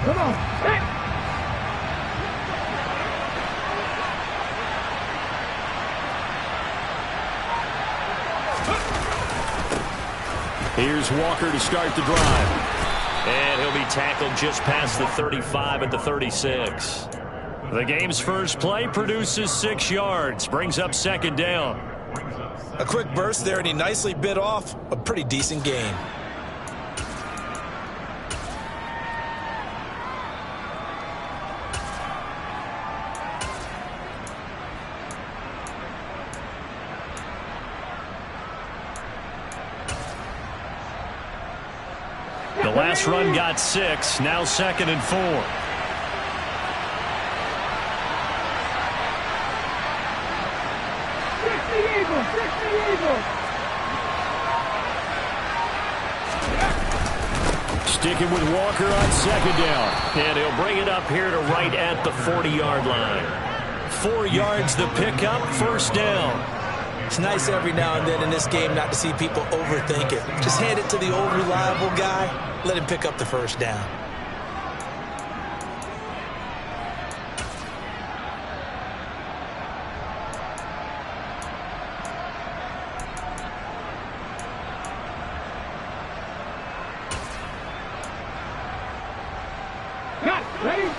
Come on. Hey. Here's Walker to start the drive. And he'll be tackled just past the 35 at the 36. The game's first play produces 6 yards, brings up second down. A quick burst there, and he nicely bit off a pretty decent gain. The last run got 6, now 2nd and 4. Sticking with Walker on 2nd down. And he'll bring it up here to right at the 40-yard line. 4 yards the pickup, 1st down. It's nice every now and then in this game not to see people overthink it. Just hand it to the old reliable guy. Let him pick up the 1st down. Ready? 19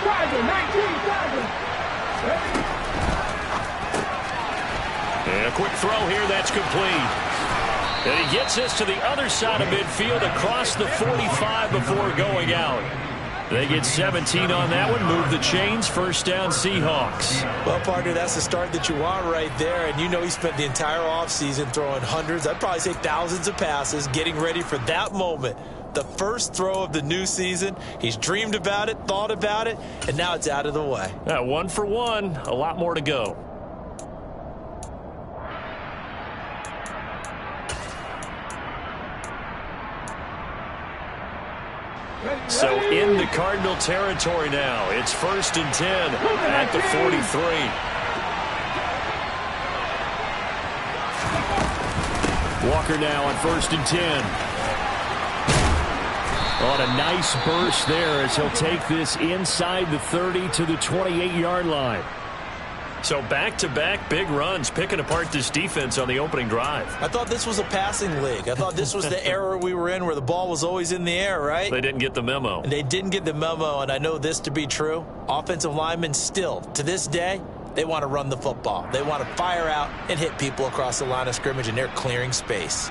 Tiger, 19 Tiger. Ready? And a quick throw here, that's complete. And he gets us to the other side of midfield across the 45 before going out. They get 17 on that one, move the chains, 1st down Seahawks. Well, partner, that's the start that you want right there. And you know he spent the entire offseason throwing hundreds, I'd probably say thousands of passes, getting ready for that moment. The first throw of the new season. He's dreamed about it, thought about it, and now it's out of the way. 1 for 1, a lot more to go. So in the Cardinal territory now. It's 1st and 10 at the 43. Walker now on 1st and 10. On a nice burst there as he'll take this inside the 30 to the 28-yard line. So back-to-back big runs, picking apart this defense on the opening drive. I thought this was a passing league. I thought this was the era we were in where the ball was always in the air, right? They didn't get the memo. And they didn't get the memo, and I know this to be true. Offensive linemen still, to this day, they want to run the football. They want to fire out and hit people across the line of scrimmage, and they're clearing space.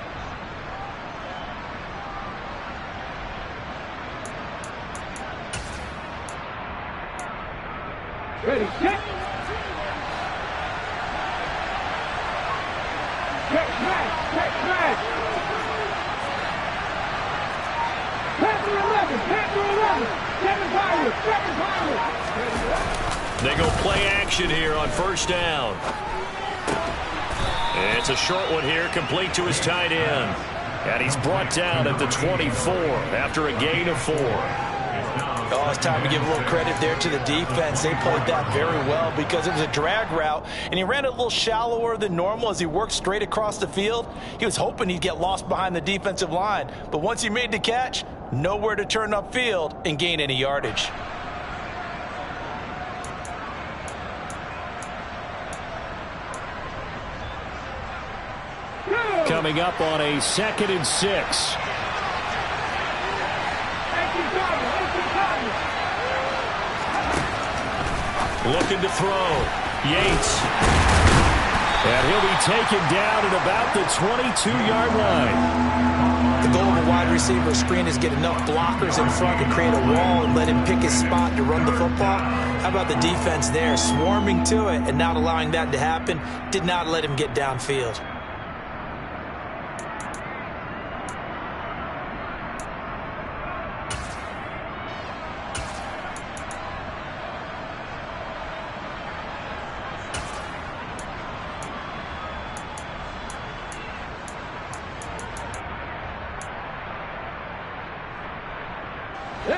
Ready, set. Check smash, check smash. Panther 11, Panther 11. 7 Pirates, 7 Pirates. They go play action here on 1st down. And it's a short one here, complete to his tight end. And he's brought down at the 24 after a gain of 4. Oh, it's time to give a little credit there to the defense. They played that very well because it was a drag route, and he ran it a little shallower than normal as he worked straight across the field. He was hoping he'd get lost behind the defensive line, but once he made the catch, nowhere to turn upfield and gain any yardage. Coming up on a 2nd and 6. Looking to throw. Yates. And he'll be taken down at about the 22-yard line. The goal of a wide receiver screen is get enough blockers in front to create a wall and let him pick his spot to run the football. How about the defense there, swarming to it and not allowing that to happen? Did not let him get downfield.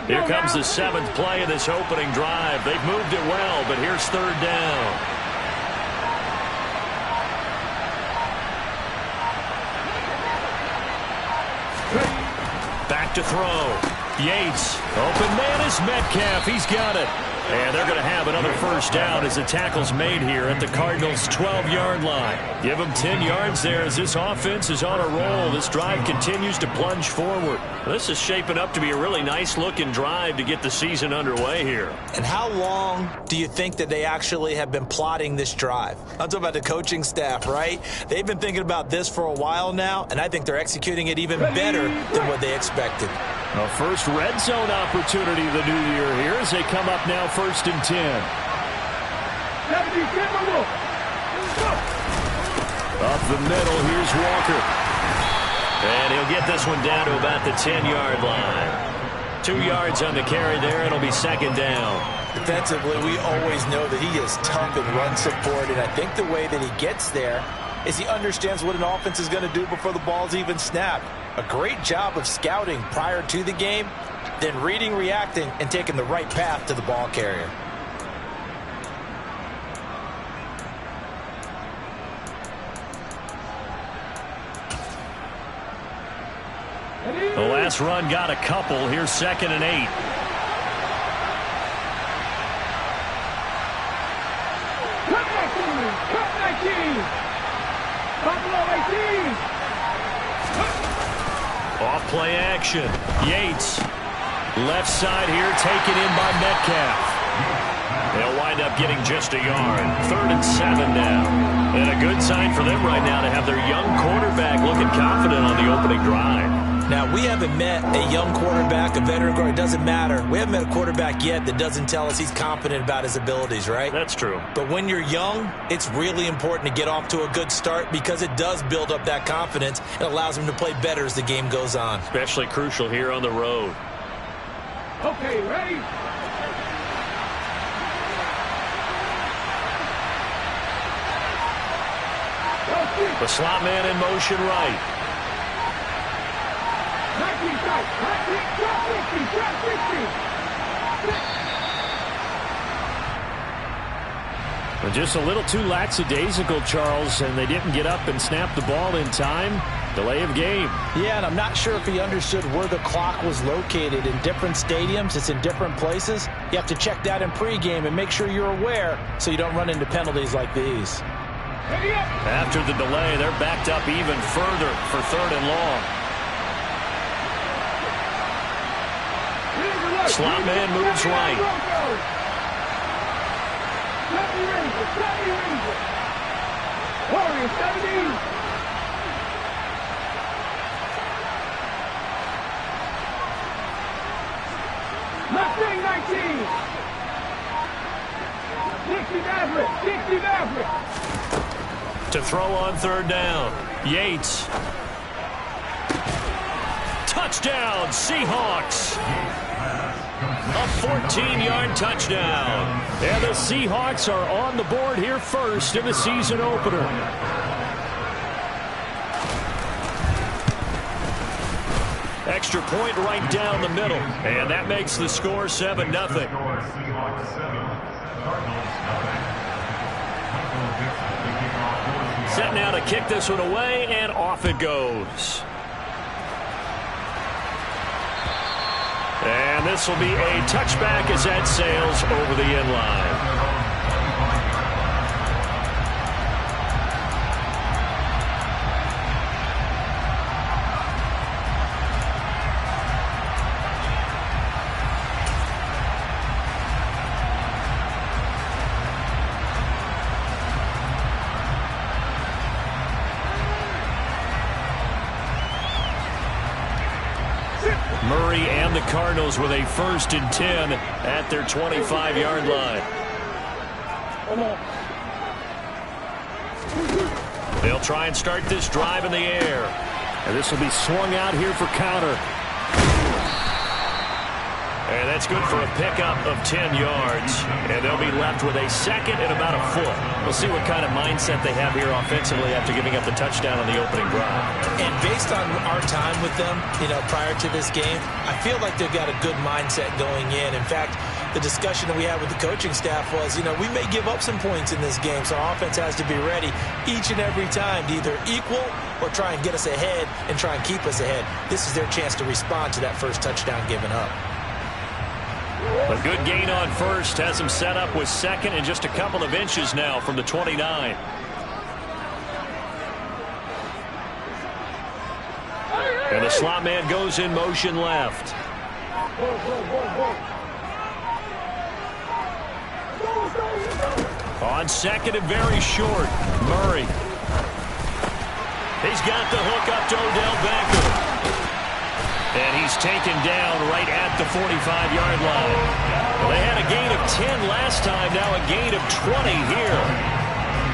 Here comes the 7th play of this opening drive. They've moved it well, but here's 3rd down. Back to throw. Yates. Open man is Metcalf. He's got it. And they're going to have another first down as the tackle's made here at the Cardinals' 12-yard line. Give them 10 yards there as this offense is on a roll. This drive continues to plunge forward. This is shaping up to be a really nice-looking drive to get the season underway here. And how long do you think that they actually have been plotting this drive? I'm talking about the coaching staff, right? They've been thinking about this for a while now, and I think they're executing it even better than what they expected. A first red zone opportunity the new year here as they come up now 1st and 10. Up the middle, here's Walker. And he'll get this one down to about the 10-yard line. 2 yards on the carry there. It'll be 2nd down. Defensively, we always know that he is tough in run support, and I think the way that he gets there is he understands what an offense is going to do before the ball's even snapped. A great job of scouting prior to the game, then reading, reacting, and taking the right path to the ball carrier. The last run got a couple. Here's 2nd and 8. Cut 19. Buffalo 18. Off play action. Yates. Left side here taken in by Metcalf. They'll wind up getting just a yard. 3rd and 7 now. And a good sign for them right now to have their young quarterback looking confident on the opening drive. Now, we haven't met a young quarterback, a veteran quarterback. It doesn't matter. We haven't met a quarterback yet that doesn't tell us he's confident about his abilities, right? That's true. But when you're young, it's really important to get off to a good start because it does build up that confidence and allows him to play better as the game goes on. Especially crucial here on the road. Okay, ready? The slot man in motion right. 19 tight. 19, 60. Just a little too lackadaisical, Charles, and they didn't get up and snap the ball in time. Delay of game. Yeah, and I'm not sure if he understood where the clock was located. In different stadiums, it's in different places. You have to check that in pregame and make sure you're aware so you don't run into penalties like these. After the delay, they're backed up even further for 3rd and long. Slot man moves right. Warriors 17. Mustang 19. 60 Maverick. 60 Maverick. To throw on 3rd down. Yates. Touchdown, Seahawks. A 14-yard touchdown. And the Seahawks are on the board here first in the season opener. Extra point right down the middle. And that makes the score 7-0. Set now to kick this one away, and off it goes. And this will be a touchback as that sails over the end line. Murray and the Cardinals with a 1st and 10 at their 25-yard line. They'll try and start this drive in the air. And this will be swung out here for counter. And that's good for a pickup of 10 yards. And they'll be left with a 2nd and about a foot. We'll see what kind of mindset they have here offensively after giving up the touchdown on the opening drive. And based on our time with them, prior to this game, I feel like they've got a good mindset going in. In fact, the discussion that we had with the coaching staff was, we may give up some points in this game, so our offense has to be ready each and every time to either equal or try and get us ahead and try and keep us ahead. This is their chance to respond to that first touchdown given up. A good gain on first has him set up with second and just a couple of inches now from the 29. And the slot man goes in motion left. On second and very short, Murray. He's got the hook up to Odell Beckham. And he's taken down right at the 45-yard line. Well, they had a gain of 10 last time, now a gain of 20 here.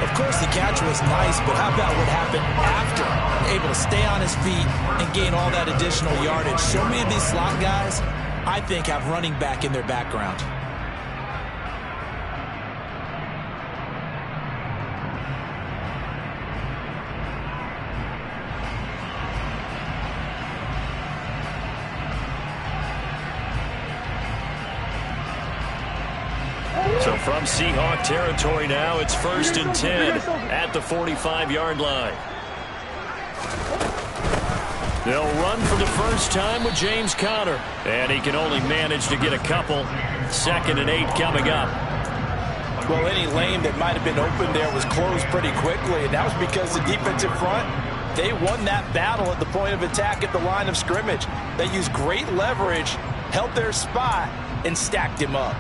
Of course, the catch was nice, but how about what happened after? Able to stay on his feet and gain all that additional yardage. So many of these slot guys, I think, have running back in their background. So from Seahawk territory now, it's 1st and 10 at the 45-yard line. They'll run for the first time with James Conner. And he can only manage to get a couple. 2nd and 8 coming up. Well, any lane that might have been open there was closed pretty quickly, and that was because the defensive front, they won that battle at the point of attack at the line of scrimmage. They used great leverage, held their spot, and stacked him up.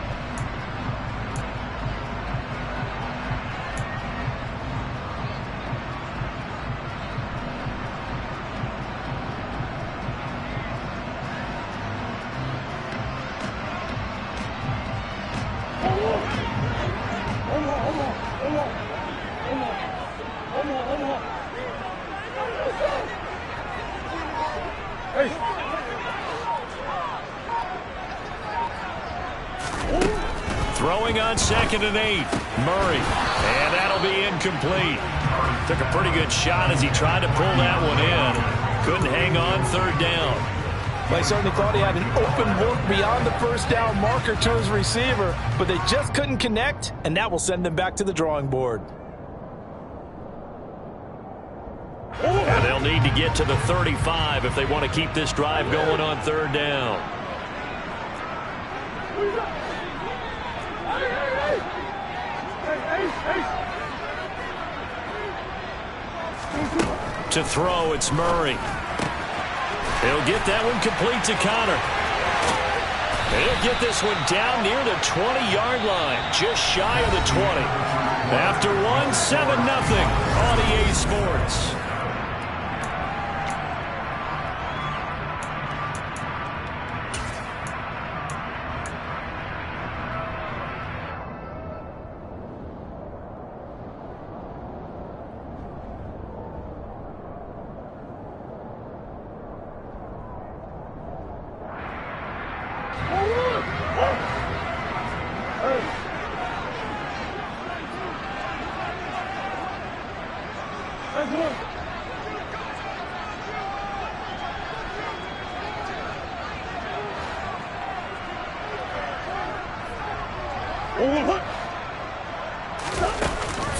Throwing on 2nd and 8, Murray. And that'll be incomplete. Took a pretty good shot as he tried to pull that one in. Couldn't hang on 3rd down. Well, I certainly thought he had an open look beyond the first down marker to his receiver, but they just couldn't connect, and that will send them back to the drawing board. And they'll need to get to the 35 if they want to keep this drive going on 3rd down. To throw, it's Murray. He'll get that one complete to Conner. He'll get this one down near the 20-yard line, just shy of the 20. After one, 7-0 on EA Sports.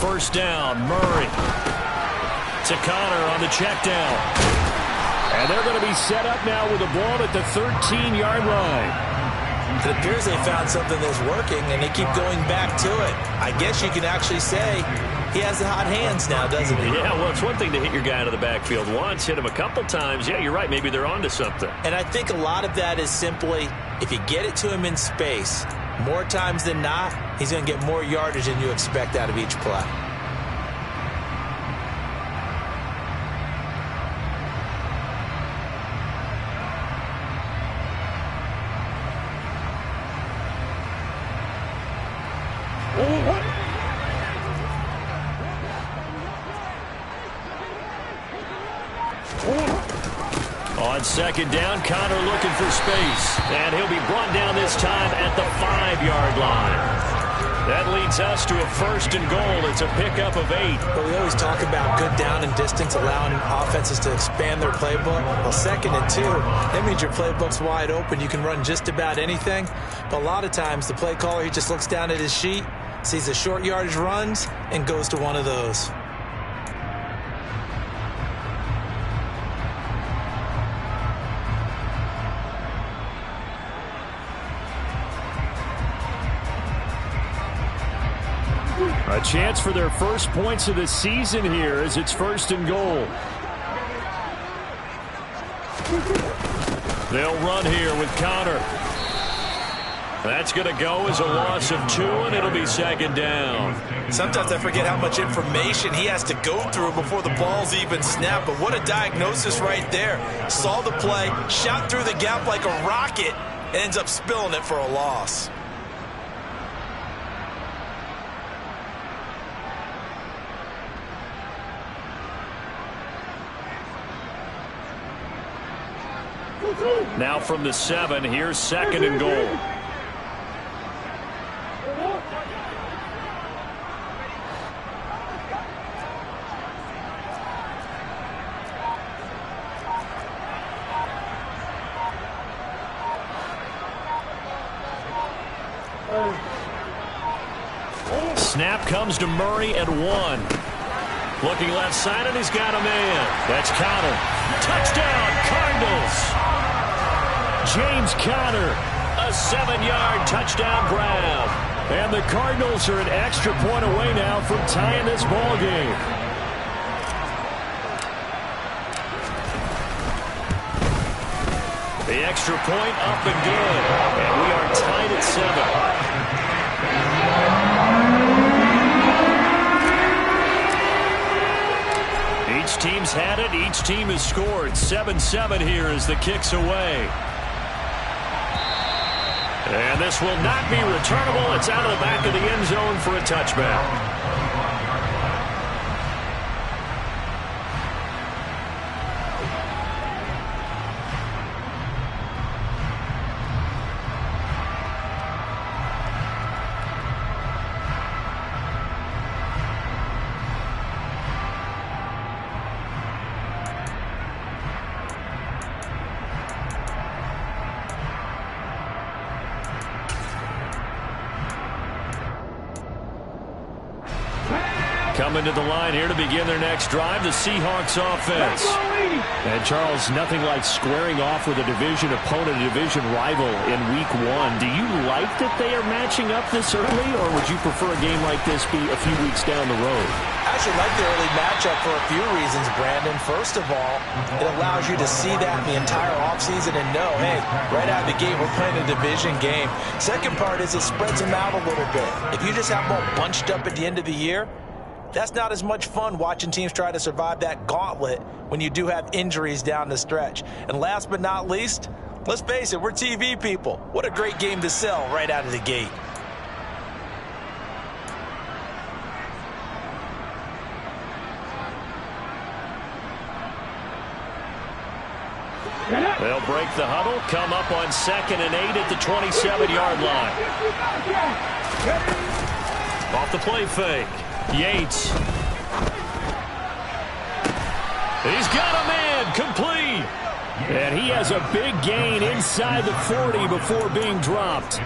First down, Murray to Conner on the check down. And they're going to be set up now with the ball at the 13-yard line. It appears they found something that's working, and they keep going back to it. I guess you can actually say he has the hot hands now, doesn't he? Yeah, well, it's one thing to hit your guy out of the backfield once, hit him a couple times. Yeah, you're right. Maybe they're onto something. And I think a lot of that is simply if you get it to him in space, more times than not, he's going to get more yardage than you expect out of each play. On 2nd down, Conner looking for space. And he'll be brought down this time at the 5-yard line. That leads us to a 1st and goal. It's a pickup of 8. But we always talk about good down and distance, allowing offenses to expand their playbook. Well, 2nd and 2, that means your playbook's wide open. You can run just about anything. But a lot of times, the play caller, he just looks down at his sheet, sees the short yardage runs, and goes to one of those. A chance for their first points of the season here as it's 1st and goal. They'll run here with Connor. That's going to go as a loss of 2, and it'll be 2nd down. Sometimes I forget how much information he has to go through before the ball's even snapped. But what a diagnosis right there. Saw the play, shot through the gap like a rocket, and ends up spilling it for a loss. Now from the 7, here's 2nd and goal. Snap comes to Murray at 1. Looking left side, and he's got a man. That's Connor. Touchdown, Cardinals. James Conner, a 7-yard touchdown grab. And the Cardinals are an extra point away now from tying this ball game. The extra point up and good. And we are tied at 7. Each team's had it. Each team has scored. 7-7 here as the kick's away. And this will not be returnable. It's out of the back of the end zone for a touchback. Coming to the line here to begin their next drive, the Seahawks offense. And Charles, nothing like squaring off with a division opponent, a division rival in week 1. Do you like that they are matching up this early, or would you prefer a game like this be a few weeks down the road? I actually like the early matchup for a few reasons, Brandon. First of all, it allows you to see that in the entire offseason and know, hey, right out of the gate, we're playing a division game. Second part is it spreads them out a little bit. If you just have them all bunched up at the end of the year, that's not as much fun watching teams try to survive that gauntlet when you do have injuries down the stretch. And last but not least, let's face it, we're TV people. What a great game to sell right out of the gate. They'll break the huddle, come up on 2nd and 8 at the 27-yard line. Off the play fake. Yates. He's got a man, complete. And he has a big gain inside the 40 before being dropped.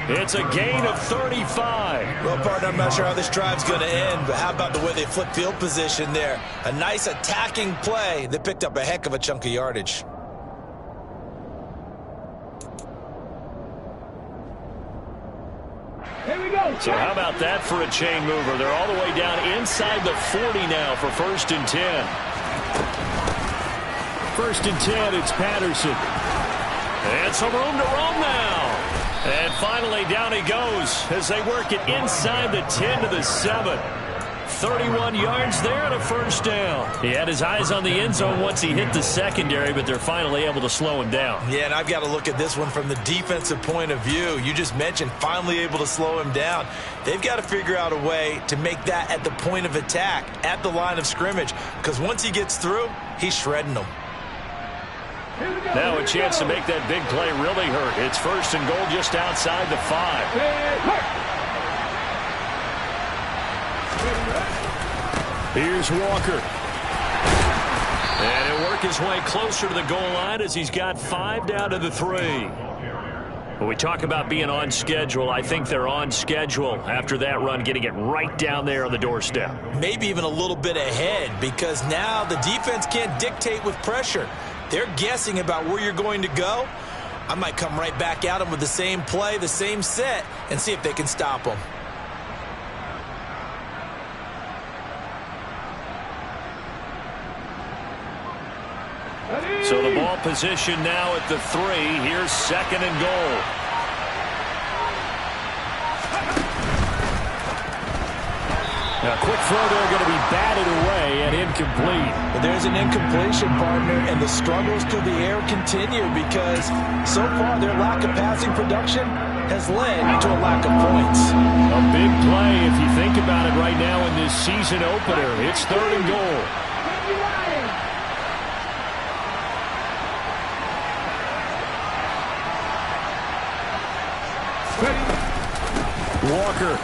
It's a gain of 35. Well, partner, I'm not sure how this drive's going to end, but how about the way they flip field position there? A nice attacking play that picked up a heck of a chunk of yardage. So how about that for a chain mover? They're all the way down inside the 40 now for 1st and 10. 1st and 10, it's Patterson. And some room to roam now. And finally down he goes as they work it inside the 10 to the 7. 31 yards there and a 1st down. He had his eyes on the end zone once he hit the secondary, but they're finally able to slow him down. Yeah, and I've got to look at this one from the defensive point of view. You just mentioned finally able to slow him down. They've got to figure out a way to make that at the point of attack, at the line of scrimmage, because once he gets through, he's shredding them. Now a chance to make that big play really hurt. It's 1st and goal just outside the 5. Here's Walker. And he'll work his way closer to the goal line as he's got 5 down to the 3. When we talk about being on schedule, I think they're on schedule after that run, getting it right down there on the doorstep. Maybe even a little bit ahead, because now the defense can't dictate with pressure. They're guessing about where you're going to go. I might come right back at them with the same play, the same set, and see if they can stop them. So the ball position now at the 3. Here's 2nd and goal. A quick throw there, going to be batted away and incomplete. But there's an incompletion, partner, and the struggles through the air continue because so far their lack of passing production has led to a lack of points. A big play if you think about it right now in this season opener. It's 3rd and goal. Walker.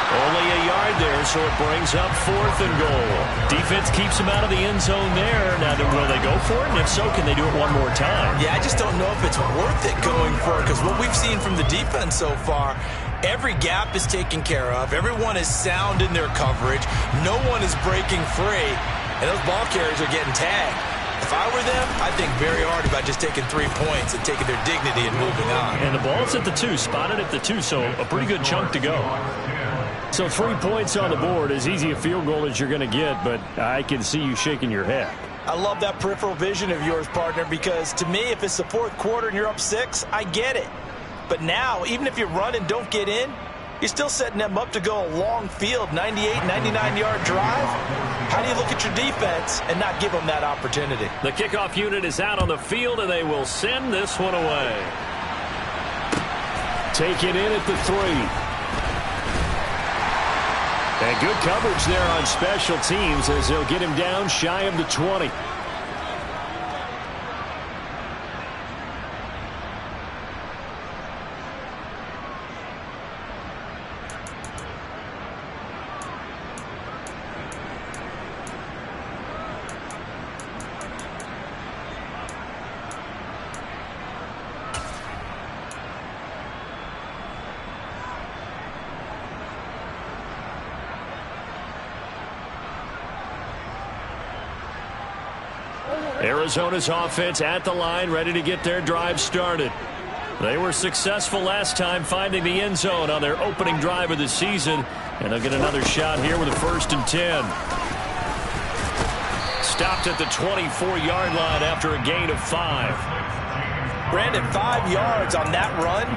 Only a yard there, so it brings up 4th and goal. Defense keeps him out of the end zone there. Now, will they go for it? And if so, can they do it one more time? Yeah, I just don't know if it's worth it going for it, because what we've seen from the defense so far, every gap is taken care of. Everyone is sound in their coverage. No one is breaking free, and those ball carriers are getting tagged. If I were them, I'd think very hard about just taking 3 points and taking their dignity and moving on. And the ball's at the 2, spotted at the 2, so a pretty good chunk to go. So 3 points on the board, as easy a field goal as you're going to get, but I can see you shaking your head. I love that peripheral vision of yours, partner, because to me, if it's the 4th quarter and you're up 6, I get it. But now, even if you run and don't get in, you're still setting them up to go a long field, 98, 99-yard drive. How do you look at your defense and not give them that opportunity? The kickoff unit is out on the field, and they will send this one away. Take it in at the 3. And good coverage there on special teams as they'll get him down shy of the 20. Arizona's offense at the line, ready to get their drive started. They were successful last time finding the end zone on their opening drive of the season, and they'll get another shot here with a 1st and 10. Stopped at the 24-yard line after a gain of 5. Brandon, 5 yards on that run.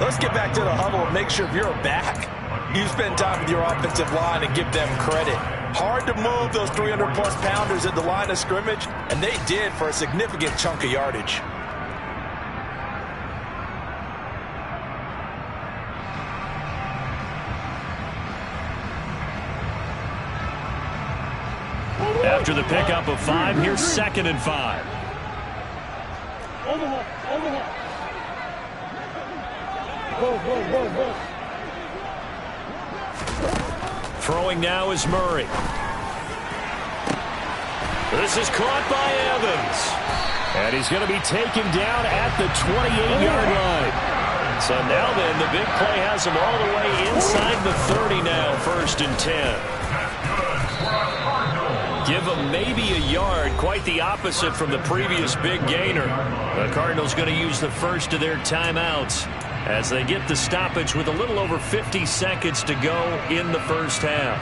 Let's get back to the huddle and make sure if you're a back, you spend time with your offensive line and give them credit. Hard to move those 300-plus pounders at the line of scrimmage, and they did for a significant chunk of yardage. After the pickup of 5, here's 2nd and 5. Throwing now is Murray. This is caught by Evans. And he's going to be taken down at the 28-yard line. So now then, the big play has him all the way inside the 30 now, 1st and 10. Give him maybe a yard, quite the opposite from the previous big gainer. The Cardinals going to use the first of their timeouts as they get the stoppage with a little over 50 seconds to go in the first half.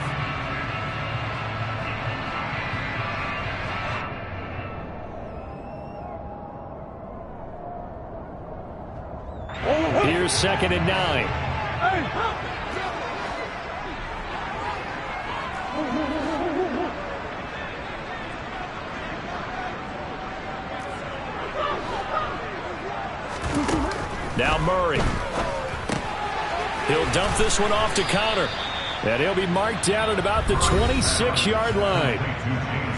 Here's 2nd and 9. Now Murray. He'll dump this one off to Connor. And he'll be marked down at about the 26-yard line.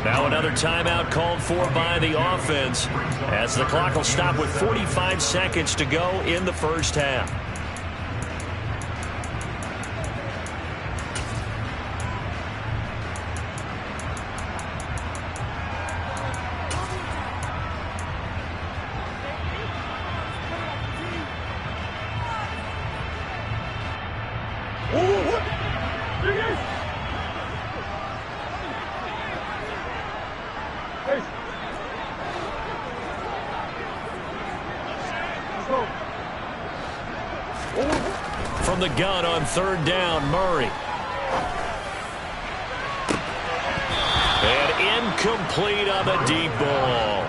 Now another timeout called for by the offense as the clock will stop with 45 seconds to go in the first half. Finish. Hey. Let's go. From the gun on third down, Murray. And incomplete on the deep ball.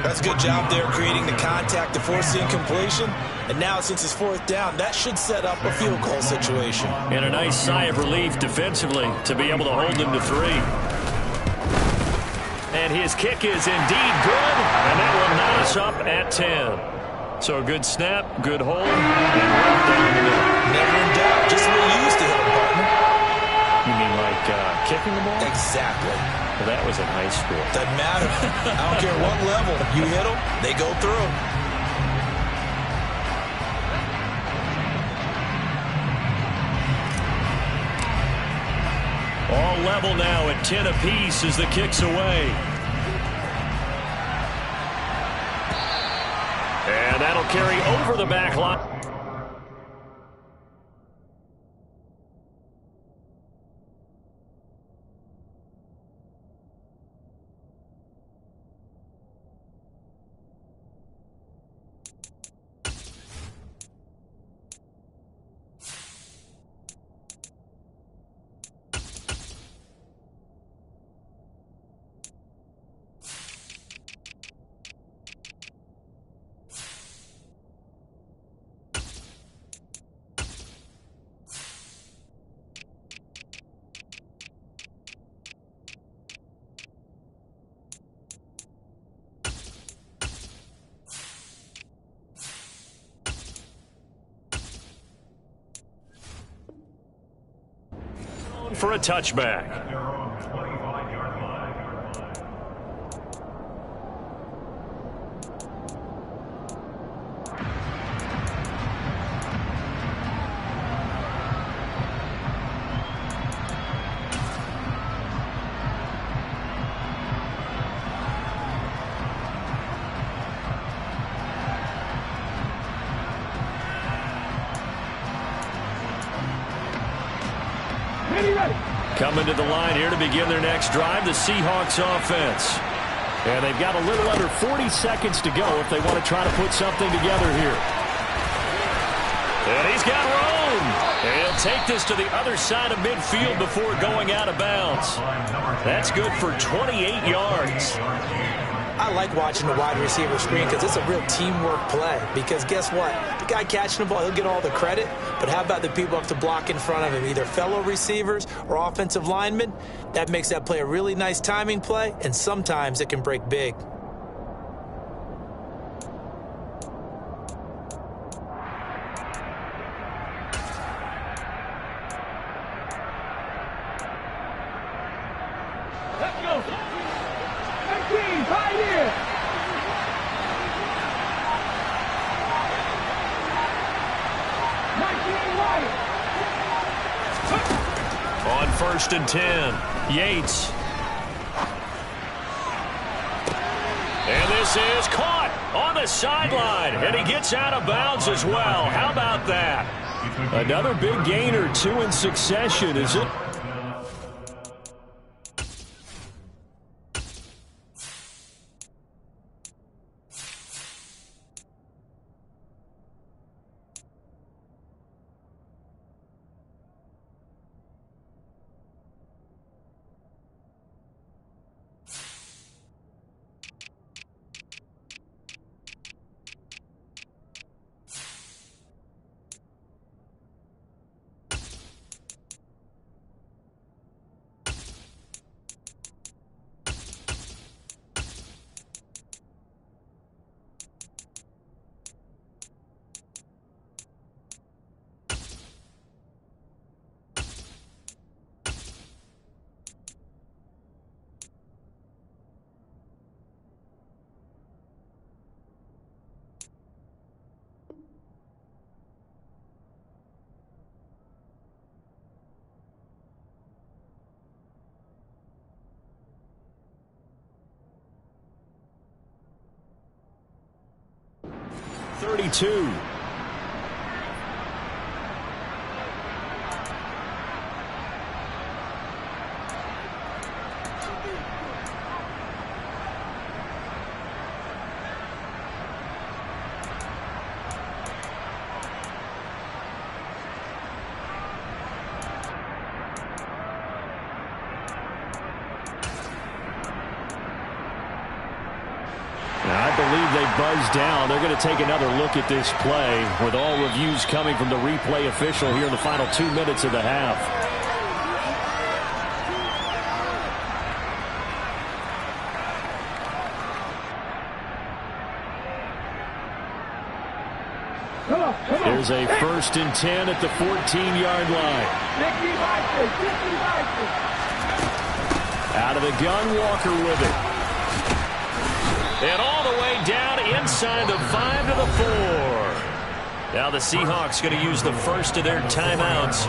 That's a good job there creating the contact to force the incompletion. And now since it's fourth down, that should set up a field goal situation. And a nice sigh of relief defensively to be able to hold them to 3. And his kick is indeed good, and that will knot us up at 10. So a good snap, good hold, and right down the middle. Never in doubt, just what you used to hit him, partner. You mean like kicking the ball? Exactly. Well, that was in high school. Doesn't matter. I don't care what level. You hit them, they go through. All level now at 10 apiece as the kick's away. And that'll carry over the back line. For a touchback. Coming to the line here to begin their next drive, the Seahawks offense. And they've got a little under 40 seconds to go if they want to try to put something together here. And he's got room. And he'll take this to the other side of midfield before going out of bounds. That's good for 28 yards. I like watching the wide receiver screen because it's a real teamwork play. Because guess what? The guy catching the ball, he'll get all the credit. But how about the people up to block in front of him, either fellow receivers or offensive linemen? That makes that play a really nice timing play, and sometimes it can break big. Let's go. 18, right here. On 1st and 10, Yates. And this is caught on the sideline, and he gets out of bounds as well. How about that? Another big gain or 2 in succession, is it? believe they buzzed down. They're going to take another look at this play with all reviews coming from the replay official here in the final 2 minutes of the half. There's a 1st and 10 at the 14-yard line. Out of the gun, Walker with it. And all the way down inside the 5 to the 4. Now the Seahawks going to use the first of their timeouts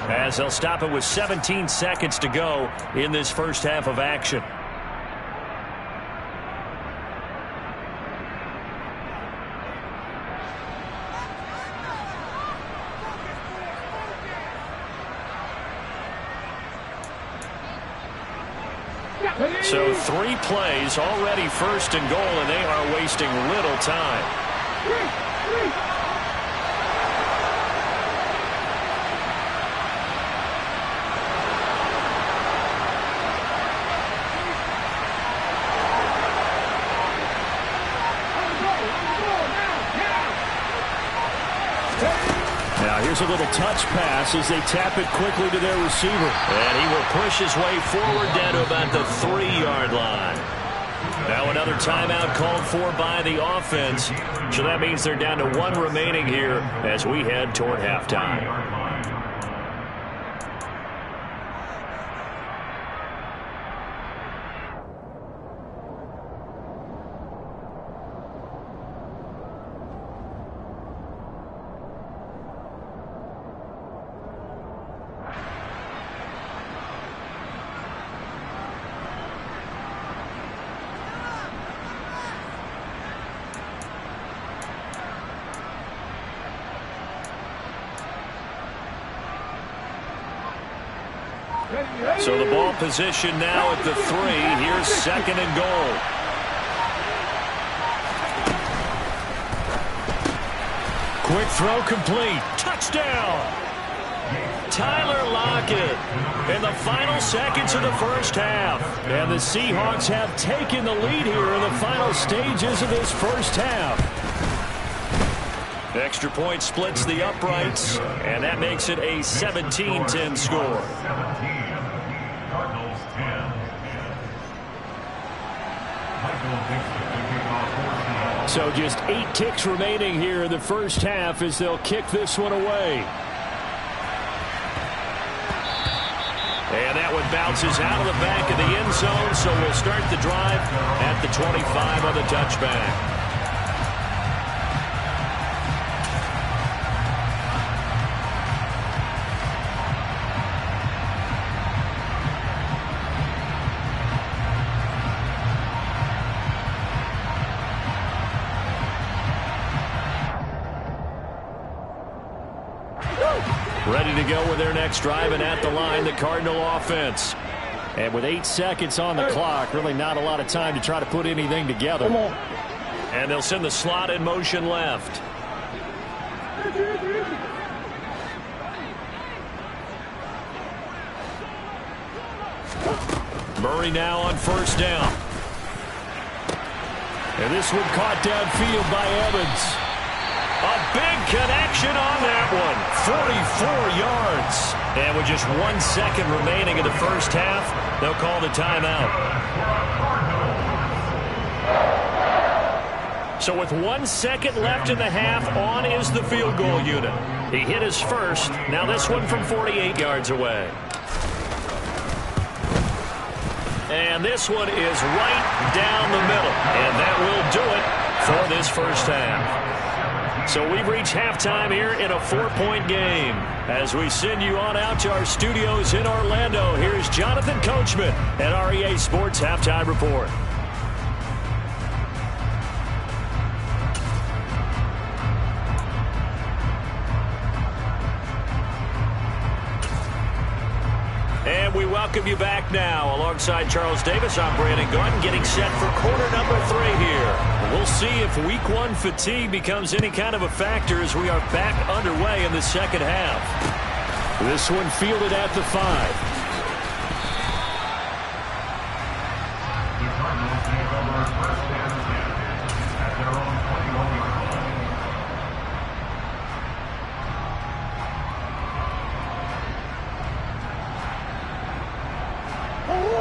as they'll stop it with 17 seconds to go in this first half of action. So 3 plays, already 1st and goal, and they are wasting little time. Now here's a little touch pass as they tap it quickly to their receiver. And he will push his way forward down to about the 3-yard line. Now another timeout called for by the offense. So that means they're down to 1 remaining here as we head toward halftime. So the ball position now at the 3. Here's 2nd and goal. Quick throw complete. Touchdown. Tyler Lockett in the final seconds of the first half. And the Seahawks have taken the lead here in the final stages of this first half. Extra point splits the uprights, and that makes it a 17-10 score. So just 8 ticks remaining here in the first half as they'll kick this one away. And that one bounces out of the back of the end zone, so we'll start the drive at the 25 on the touchback. Ready to go with their next drive, and at the line, the Cardinal offense. And with 8 seconds on the clock, really not a lot of time to try to put anything together. And they'll send the slot in motion left. Murray now on 1st down. And this one caught downfield by Evans. A big connection on that one. 44 yards. And with just 1 second remaining in the first half, they'll call the timeout. So with 1 second left in the half, on is the field goal unit. He hit his first. Now this one from 48 yards away. And this one is right down the middle. And that will do it for this first half. So we've reached halftime here in a 4-point game. As we send you on out to our studios in Orlando, here's Jonathan Coachman at REA Sports Halftime Report. And we welcome you back now. Alongside Charles Davis, I'm Brandon Gordon, getting set for quarter number 3 here. We'll see if week 1 fatigue becomes any kind of a factor as we are back underway in the second half. This one fielded at the 5.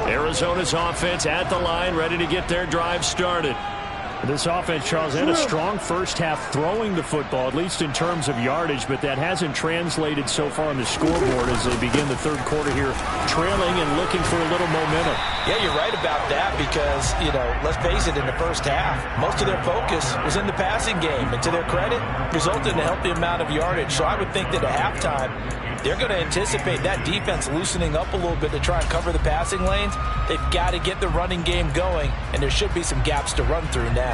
Arizona's offense at the line, ready to get their drive started. This offense, Charles, had a strong first half throwing the football, at least in terms of yardage, but that hasn't translated so far on the scoreboard as they begin the third quarter here, trailing and looking for a little momentum. Yeah, you're right about that because, let's face it, in the first half, most of their focus was in the passing game, and to their credit, resulted in a healthy amount of yardage. So I would think that at halftime, they're going to anticipate that defense loosening up a little bit to try and cover the passing lanes. They've got to get the running game going, and there should be some gaps to run through now.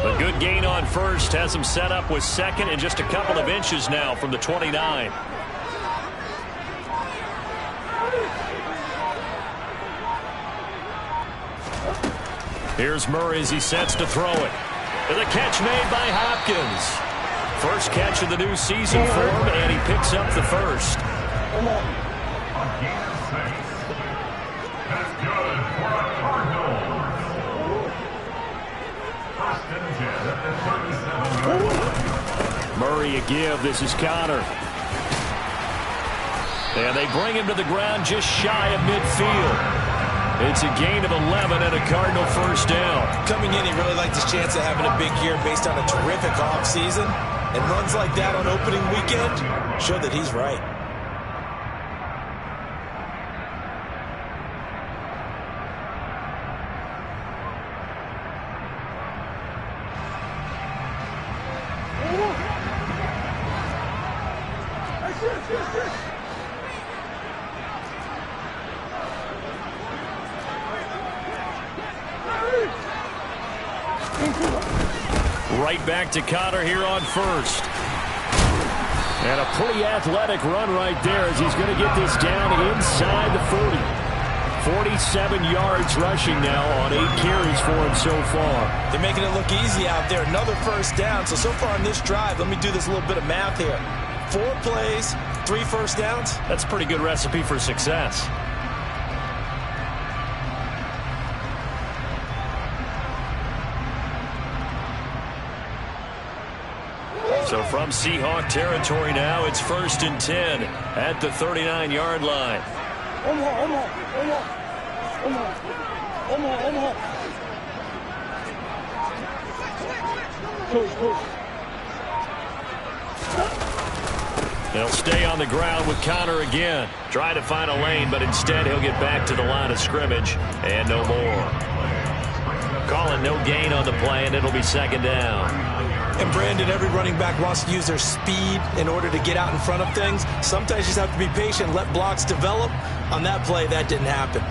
A good gain on first has him set up with second and just a couple of inches now from the 29. Here's Murray as he sets to throw it. The catch made by Hopkins. First catch of the new season for him, and he picks up the first. Murray a give. This is Connor. And they bring him to the ground just shy of midfield. It's a gain of 11 and a Cardinal first down. Coming in, he really liked his chance of having a big year based on a terrific offseason. And runs like that on opening weekend show that he's right. Right back to Connor here on first. And a pretty athletic run right there as he's going to get this down inside the 40. 47 yards rushing now on 8 carries for him so far. They're making it look easy out there. Another first down. So far on this drive, let me do this little bit of math here. 4 plays, 3 first downs. That's a pretty good recipe for success. So from Seahawk territory now, it's 1st and 10 at the 39-yard line. They'll stay on the ground with Connor again. Try to find a lane, but instead he'll get back to the line of scrimmage and no more. Calling no gain on the play, and it'll be 2nd down. And Brandon, every running back wants to use their speed in order to get out in front of things. Sometimes you just have to be patient, let blocks develop. On that play, that didn't happen.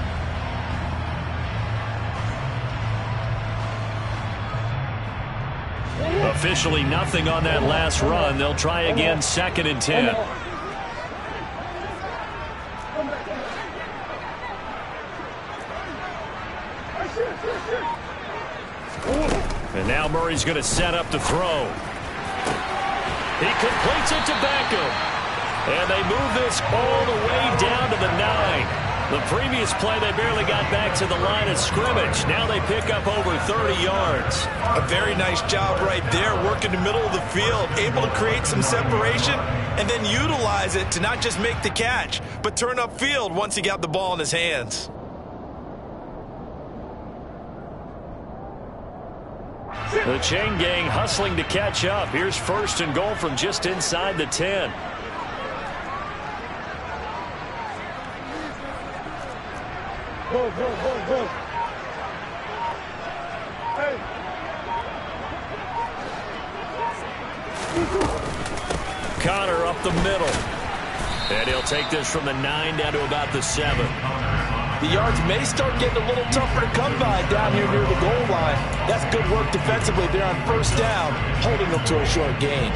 Officially nothing on that last run. They'll try again, 2nd and 10. And now Murray's going to set up to throw. He completes it to Beckham. And they move this all the way down to the 9. The previous play, they barely got back to the line of scrimmage. Now they pick up over 30 yards. A very nice job right there, working the middle of the field, able to create some separation, and then utilize it to not just make the catch, but turn upfield once he got the ball in his hands. The chain gang hustling to catch up. Here's 1st and goal from just inside the 10. Go, go, go, go. Hey. Connor up the middle. And he'll take this from the 9 down to about the 7. The yards may start getting a little tougher to come by down here near the goal line. That's good work defensively. They're on 1st down, holding them to a short gain.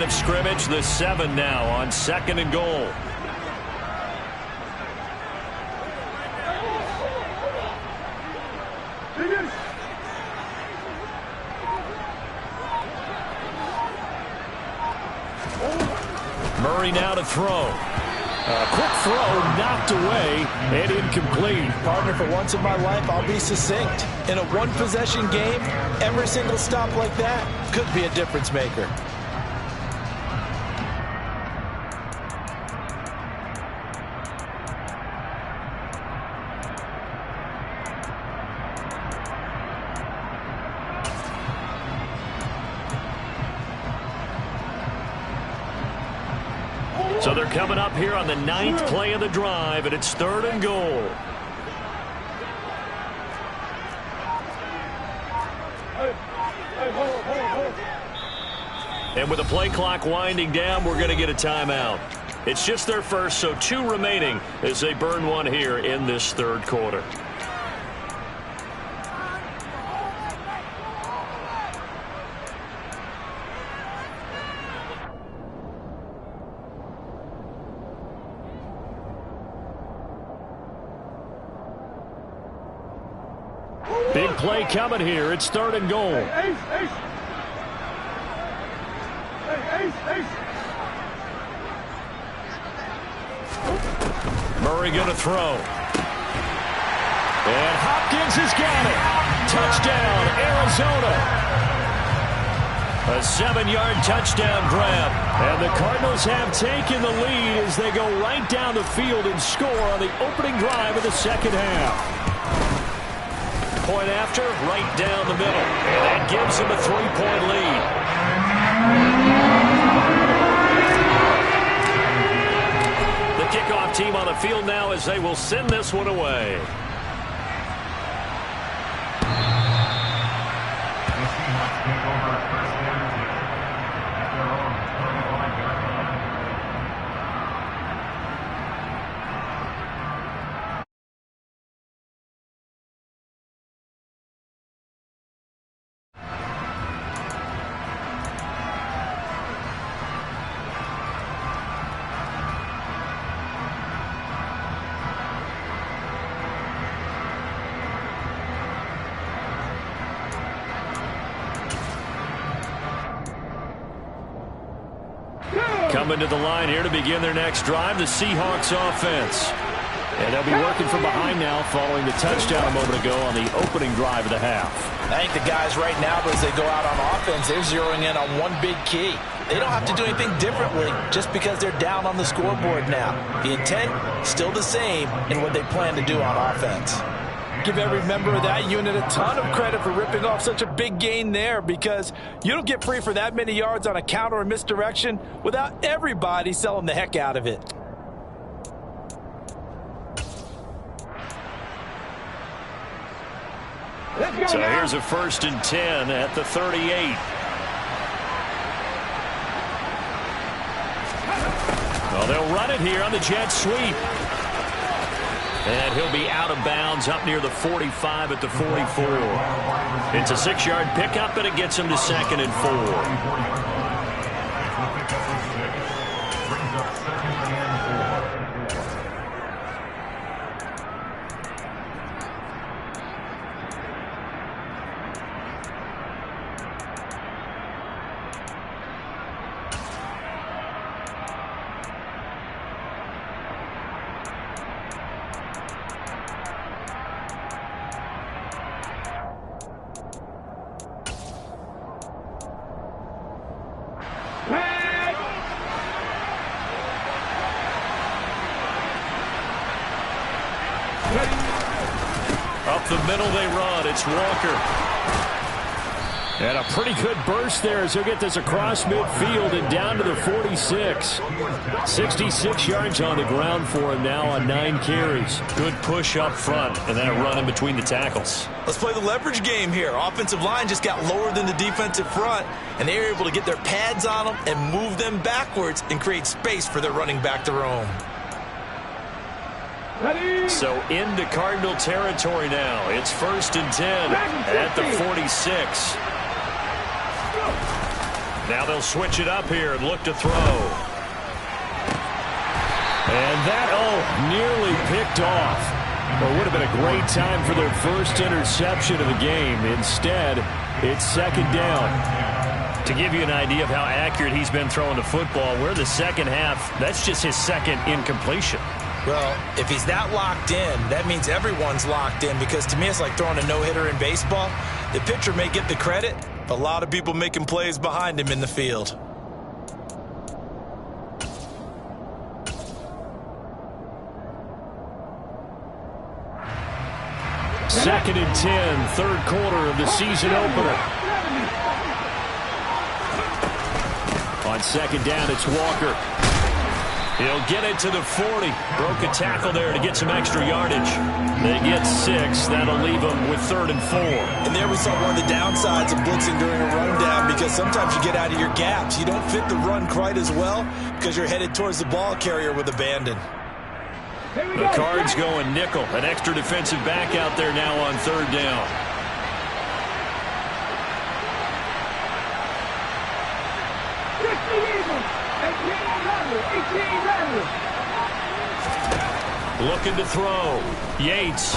of scrimmage, the 7 now on 2nd and goal. Murray now to throw. A quick throw knocked away and incomplete. Partner, for once in my life, I'll be succinct. In a one-possession game, every single stop like that could be a difference maker. So they're coming up here on the 9th play of the drive, and it's 3rd and goal. And with the play clock winding down, we're going to get a timeout. It's just their first, so 2 remaining as they burn one here in this 3rd quarter. Big play coming here. It's 3rd and goal. Murray going to throw. And Hopkins has got it. Touchdown, Arizona. A 7-yard touchdown grab. And the Cardinals have taken the lead as they go right down the field and score on the opening drive of the 2nd half. Point after, right down the middle. And that gives them a 3-point lead. The kickoff team on the field now as they will send this one away. The Seahawks take over first down at their own 35-yard line. Coming to the line here to begin their next drive, the Seahawks offense. And they'll be working from behind now following the touchdown a moment ago on the opening drive of the half. I think the guys right now, as they go out on offense, they're zeroing in on one big key. They don't have to do anything differently just because they're down on the scoreboard now. The intent, still the same in what they plan to do on offense. Give every member of that unit a ton of credit for ripping off such a big gain there, because you don't get free for that many yards on a counter or misdirection without everybody selling the heck out of it. So here's a 1st and 10 at the 38. Well, they'll run it here on the jet sweep. And he'll be out of bounds up near the 45 at the 44. It's a 6-yard pickup, and it gets him to 2nd and 4. Brings up 2nd and 4. Up the middle they run. It's Walker. And a pretty good burst there as he'll get this across midfield and down to the 46. 66 yards on the ground for him now on 9 carries. Good push up front and then a run in between the tackles. Let's play the leverage game here. Offensive line just got lower than the defensive front, and they were able to get their pads on them and move them backwards and create space for their running back to roam. So into Cardinal territory now. It's 1st and 10 at the 46. Now they'll switch it up here and look to throw. And that, nearly picked off. Well, it would have been a great time for their first interception of the game. Instead, it's second down. To give you an idea of how accurate he's been throwing the football, we're the second half. That's just his second incompletion. Well, if he's that locked in, that means everyone's locked in, because to me it's like throwing a no-hitter in baseball. The pitcher may get the credit, but a lot of people making plays behind him in the field. Second and 10, third quarter of the season opener. On second down, it's Walker. He'll get it to the 40. Broke a tackle there to get some extra yardage. They get 6. That'll leave them with 3rd and 4. And there we saw one of the downsides of blitzing during a rundown, because sometimes you get out of your gaps. You don't fit the run quite as well because you're headed towards the ball carrier with abandon. The Cards going nickel. An extra defensive back out there now on 3rd down. Looking to throw. Yates.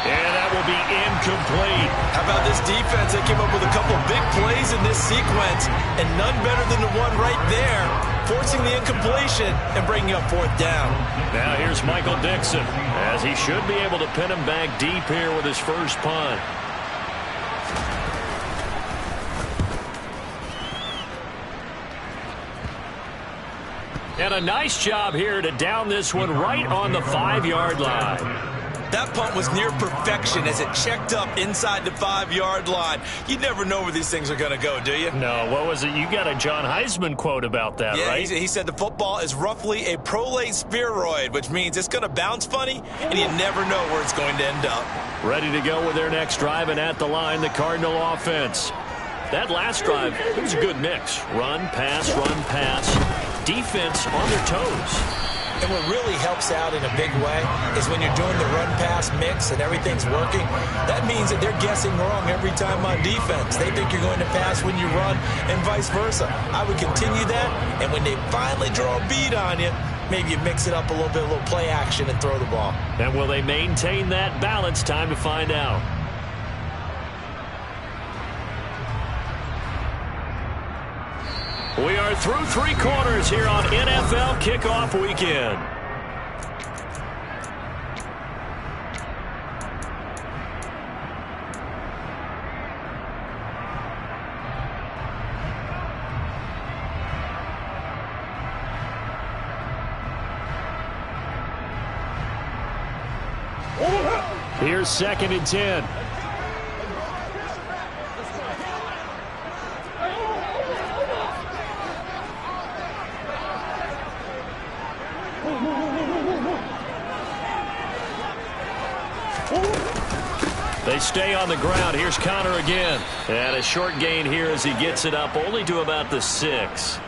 And that will be incomplete. How about this defense? They came up with a couple big plays in this sequence, and none better than the one right there, forcing the incompletion and bringing up 4th down. Now here's Michael Dixon, as he should be able to pin him back deep here with his first punt. And a nice job here to down this one right on the 5-yard line. That punt was near perfection as it checked up inside the 5-yard line. You never know where these things are going to go, do you? No, what was it? You got a John Heisman quote about that, yeah, right? He said the football is roughly a prolate spheroid, which means it's going to bounce funny, and you never know where it's going to end up. Ready to go with their next drive, and at the line, the Cardinal offense. That last drive, it was a good mix. Run, pass, defense on their toes. And what really helps out in a big way is when you're doing the run-pass mix and everything's working, that means that they're guessing wrong every time on defense. They think you're going to pass when you run and vice versa. I would continue that, and when they finally draw a bead on you, maybe you mix it up a little bit, a little play action, and throw the ball. And will they maintain that balance? Time to find out. We are through 3 quarters here on NFL Kickoff Weekend. Here's 2nd and 10. They stay on the ground. Here's Connor again. And a short gain here as he gets it up only to about the 6.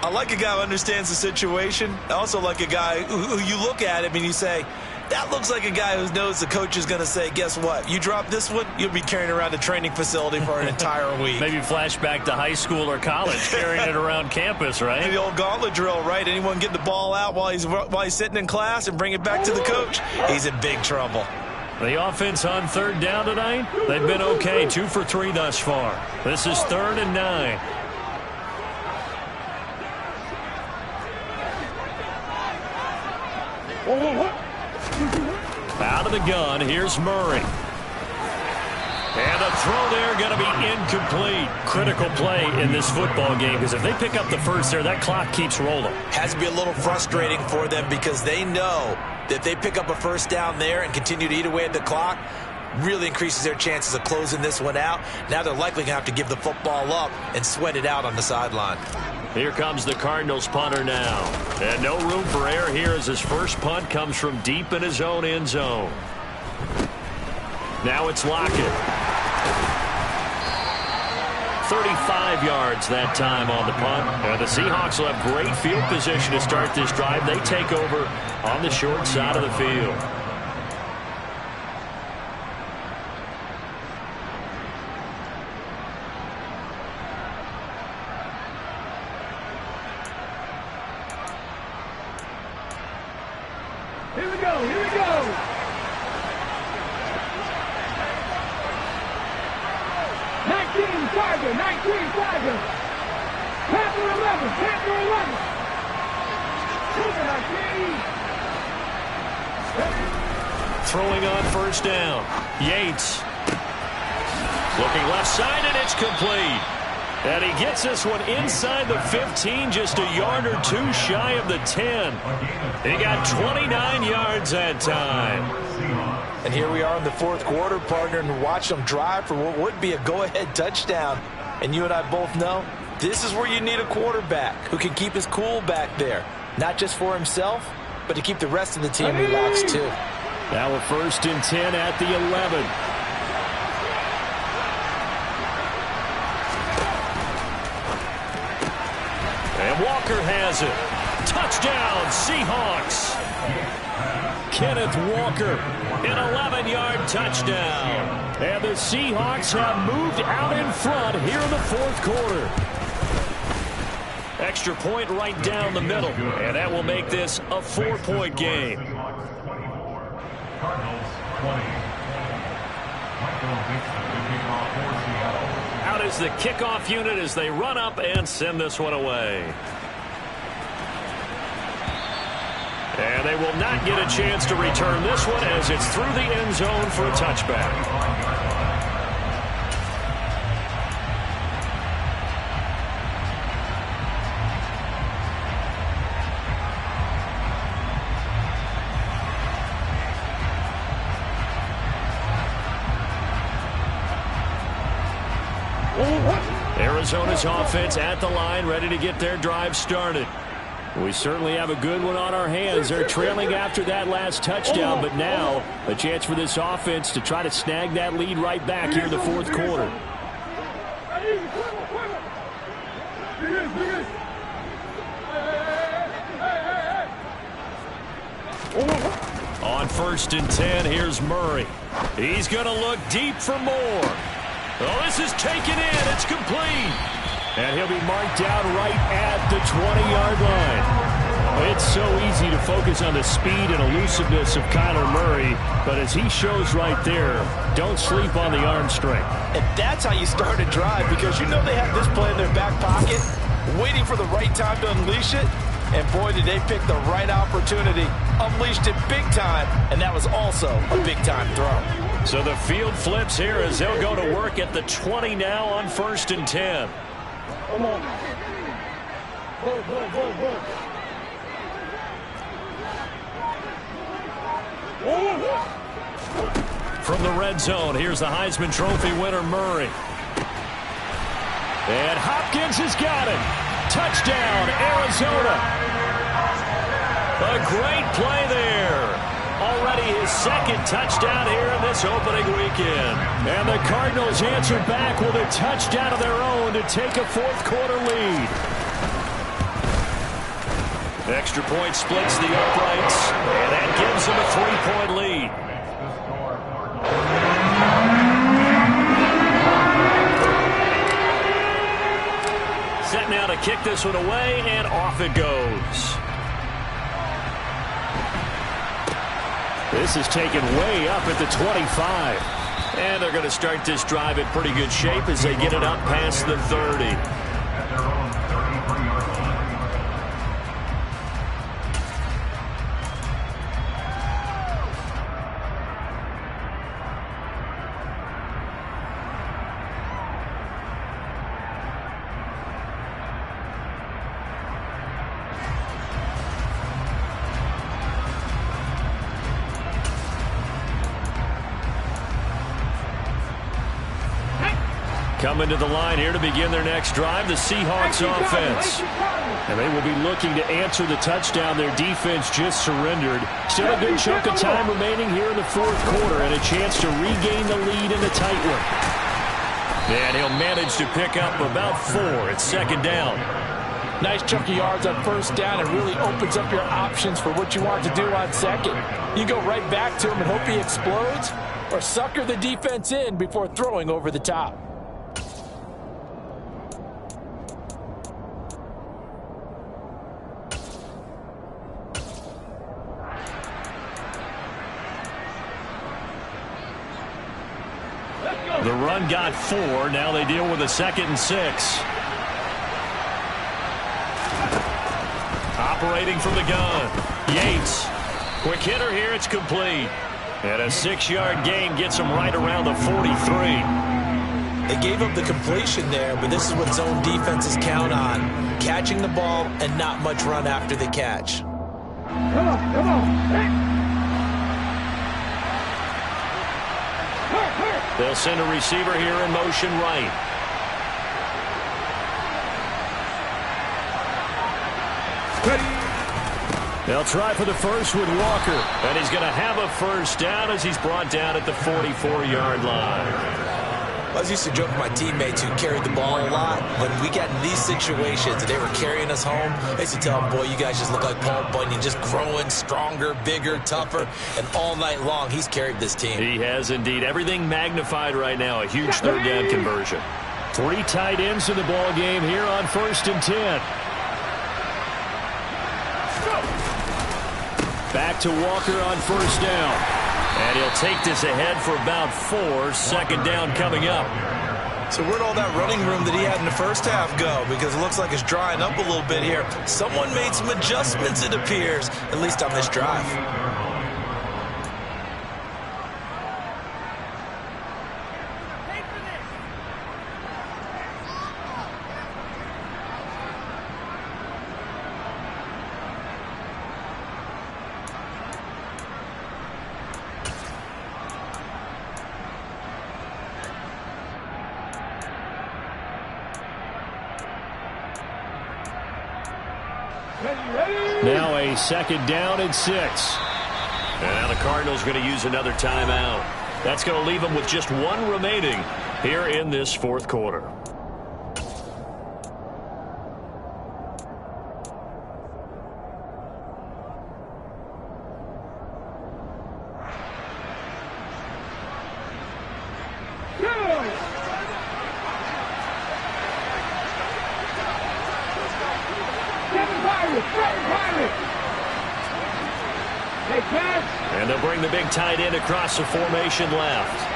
I like a guy who understands the situation. I also like a guy who you look at him and you say, that looks like a guy who knows the coach is going to say, guess what? You drop this one, you'll be carrying around a training facility for an entire week. Maybe flashback to high school or college, carrying it around campus, right? The old gauntlet drill, right? Anyone get the ball out while he's sitting in class and bring it back to the coach? He's in big trouble. The offense on 3rd down tonight, they've been okay. 2 for 3 thus far. This is 3rd and 9. Out of the gun, here's Murray. And a throw there going to be incomplete. Critical play in this football game, because if they pick up the first there, that clock keeps rolling. Has to be a little frustrating for them, because they know that if they pick up a first down there and continue to eat away at the clock, really increases their chances of closing this one out. Now they're likely going to have to give the football up and sweat it out on the sideline. Here comes the Cardinals punter now. And no room for error here as his first punt comes from deep in his own end zone. Now it's Lockett. 35 yards that time on the punt. And the Seahawks will have great field position to start this drive. They take over on the short side of the field. Here we go. Here we go. Tiger. 19 Tiger. Panther 11. Panther 11. Super 19. Throwing on first down. Yates. Looking left side, and it's complete. And he gets this one inside the 15, just a yard or two shy of the 10. He got 29 yards that time. And here we are in the fourth quarter, partner, and watch them drive for what would be a go-ahead touchdown. And you and I both know this is where you need a quarterback who can keep his cool back there. Not just for himself, but to keep the rest of the team relaxed too. Now a 1st and 10 at the 11. And Walker has it. Touchdown, Seahawks. Kenneth Walker, an 11-yard touchdown. And the Seahawks have moved out in front here in the fourth quarter. Extra point right down the middle. And that will make this a 4-point game. Out is the kickoff unit as they run up and send this one away. And they will not get a chance to return this one as it's through the end zone for a touchback. Arizona's offense at the line, ready to get their drive started. We certainly have a good one on our hands. They're trailing after that last touchdown, but now a chance for this offense to try to snag that lead right back here in the fourth quarter. On 1st and 10, here's Murray. He's going to look deep for more. Oh, this is taken in. It's complete. And he'll be marked down right at the 20-yard line. It's so easy to focus on the speed and elusiveness of Kyler Murray, but as he shows right there, don't sleep on the arm strength. And that's how you start a drive, because you know they have this play in their back pocket, waiting for the right time to unleash it. And boy, did they pick the right opportunity. Unleashed it big time, and that was also a big-time throw. So the field flips here as they'll go to work at the 20 now on 1st and 10. Come on. Go. From the red zone, here's the Heisman Trophy winner, Murray. And Hopkins has got it. Touchdown, Arizona. A great play there. Already his second touchdown here in this opening weekend. And the Cardinals answer back with a touchdown of their own to take a fourth quarter lead. Extra point splits the uprights, and that gives them a 3-point lead. Set now to kick this one away, and off it goes. This is taken way up at the 25. And they're going to start this drive in pretty good shape as they get it up past the 30. Coming to the line here to begin their next drive, the Seahawks offense. And they will be looking to answer the touchdown their defense just surrendered. Still a good chunk of time remaining here in the fourth quarter and a chance to regain the lead in a tight one. And he'll manage to pick up about 4 at 2nd down. Nice chunk of yards on 1st down. It really opens up your options for what you want to do on 2nd. You go right back to him and hope he explodes, or sucker the defense in before throwing over the top. The run got 4. Now they deal with a 2nd and 6. Operating from the gun. Yates. Quick hitter here. It's complete. And a 6-yard gain gets him right around the 43. They gave up the completion there, but this is what zone defenses count on. Catching the ball and not much run after the catch. Come on. Hurt. They'll send a receiver here in motion right. They'll try for the first with Walker. And he's going to have a first down as he's brought down at the 44-yard line. I was used to joke with my teammates who carried the ball a lot. When we got in these situations and they were carrying us home, I used to tell them, boy, you guys just look like Paul Bunyan, just growing stronger, bigger, tougher. And all night long, he's carried this team. He has indeed. Everything magnified right now. A huge third down conversion. 3 tight ends in the ball game here on 1st and 10. Back to Walker on 1st down. And he'll take this ahead for about 4. 2nd down coming up. So where'd all that running room that he had in the first half go? Because it looks like it's drying up a little bit here. Someone made some adjustments, it appears, at least on this drive. Now a 2nd down and 6. And now the Cardinals going to use another timeout. That's going to leave them with just 1 remaining here in this 4th quarter. And they'll bring the big tight end across the formation left.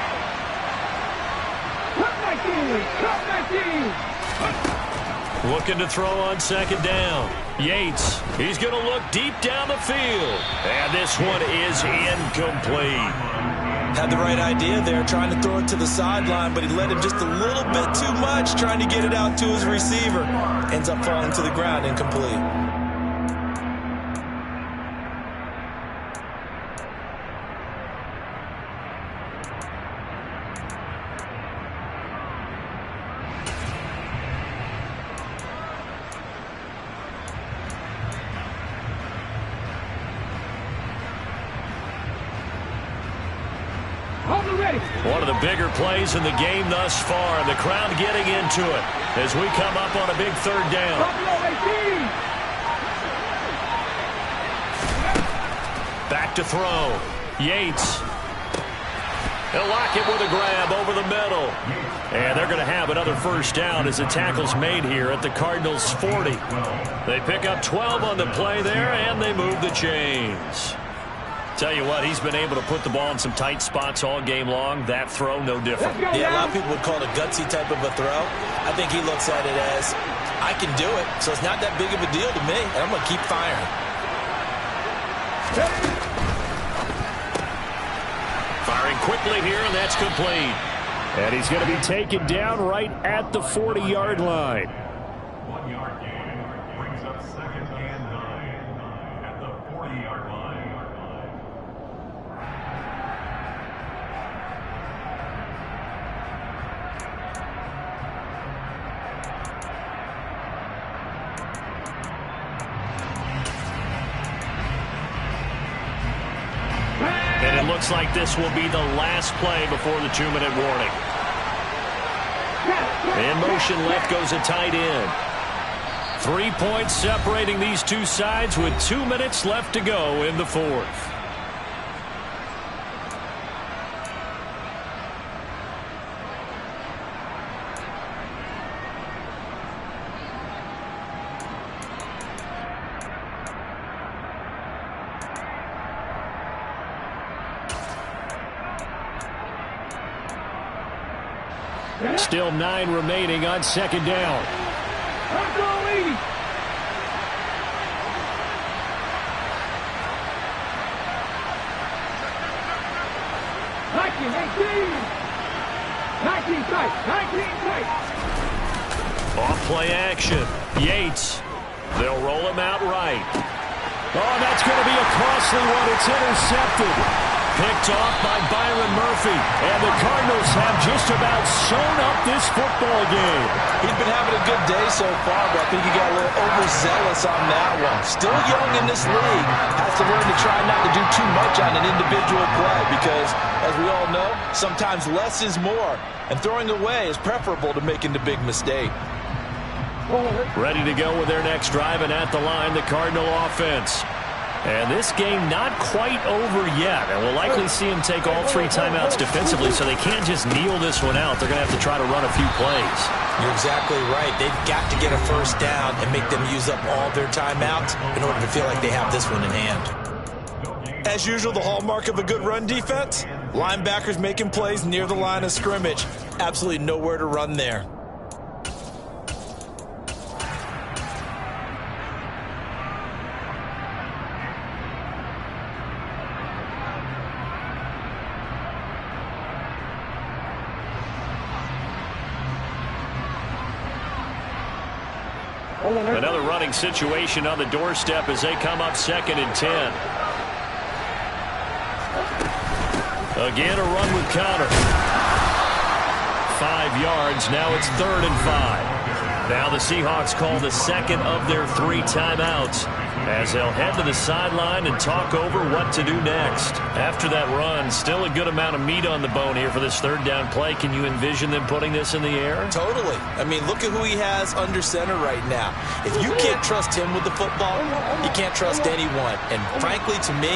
Looking to throw on 2nd down. Yates, he's going to look deep down the field. And this one is incomplete. Had the right idea there, trying to throw it to the sideline, but he led him just a little bit too much, trying to get it out to his receiver. Ends up falling to the ground, incomplete. One of the bigger plays in the game thus far, and the crowd getting into it as we come up on a big 3rd down. Back to throw. Yates. He'll lock it with a grab over the middle. And they're going to have another first down as the tackle's made here at the Cardinals' 40. They pick up 12 on the play there, and they move the chains. Tell you what, he's been able to put the ball in some tight spots all game long. That throw, no different. Yeah, a lot of people would call it a gutsy type of a throw. I think he looks at it as, I can do it, so it's not that big of a deal to me, and I'm going to keep firing. Firing quickly here, and that's complete. And he's going to be taken down right at the 40-yard line. 1-yard gain brings up 2nd and 9 at the 40-yard line. And it looks like this will be the last play before the 2-minute warning. In motion left goes a tight end. 3 points separating these two sides with 2 minutes left to go in the 4th. Still 9 remaining on second down. Let's go, lady. Off play action. Yates. They'll roll him out right. Oh, that's going to be a costly one. It's intercepted. Picked off by Byron Murphy. And the Cardinals have just about sewn up this football game. He's been having a good day so far, but I think he got a little overzealous on that one. Still young in this league. Has to learn to try not to do too much on an individual play because, as we all know, sometimes less is more. And throwing away is preferable to making the big mistake. Ready to go with their next drive, and at the line, the Cardinal offense. And this game not quite over yet. And we'll likely see him take all 3 timeouts defensively, so they can't just kneel this one out. They're going to have to try to run a few plays. You're exactly right. They've got to get a first down and make them use up all their timeouts in order to feel like they have this one in hand. As usual, the hallmark of a good run defense, linebackers making plays near the line of scrimmage. Absolutely nowhere to run there. Another running situation on the doorstep as they come up 2nd and 10. Again, a run with Connor. 5 yards. Now it's 3rd and 5. Now the Seahawks call the second of their 3 timeouts as they'll head to the sideline and talk over what to do next. After that run, still a good amount of meat on the bone here for this 3rd down play. Can you envision them putting this in the air? Totally. I mean, look at who he has under center right now. If you can't trust him with the football, you can't trust anyone. And frankly, to me,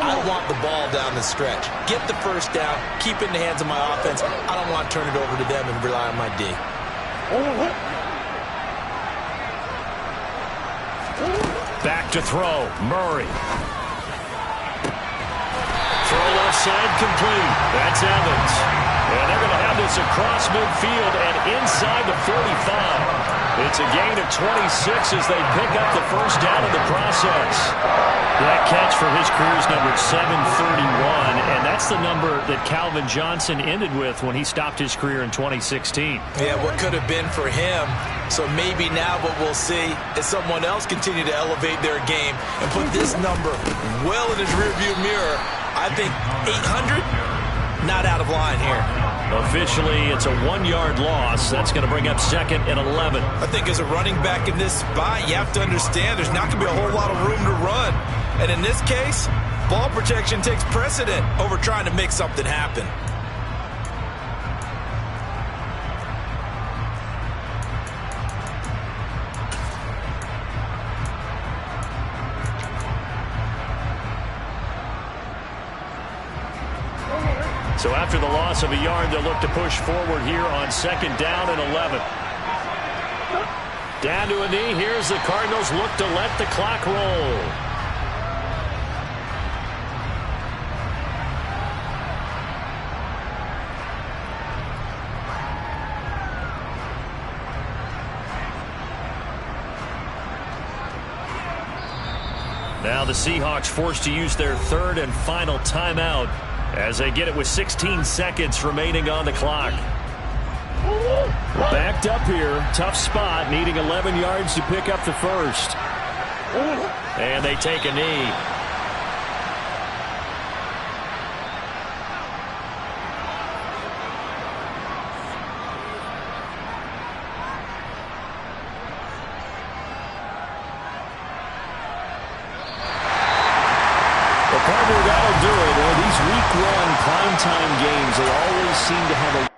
I want the ball down the stretch. Get the first down, keep it in the hands of my offense. I don't want to turn it over to them and rely on my D. Back to throw. Murray. Throw left side complete. That's Evans. And they're going to have this across midfield and inside the 45. It's a gain of 26 as they pick up the first down in the process. That catch for his career is number 731, and that's the number that Calvin Johnson ended with when he stopped his career in 2016. Yeah, what could have been for him. So maybe now what we'll see is someone else continue to elevate their game and put this number well in his rearview mirror. I think 800, not out of line here. Officially, it's a 1-yard loss. That's going to bring up 2nd and 11. I think as a running back in this spot, you have to understand there's not going to be a whole lot of room to run. And in this case, ball protection takes precedent over trying to make something happen. So after the loss of a yard, they'll look to push forward here on 2nd down and 11. Down to a knee. Here's the Cardinals look to let the clock roll. Now the Seahawks forced to use their 3rd and final timeout as they get it with 16 seconds remaining on the clock. Backed up here. Tough spot. Needing 11 yards to pick up the first. And they take a knee. Partner, that'll do it. These week-long primetime games, they always seem to have a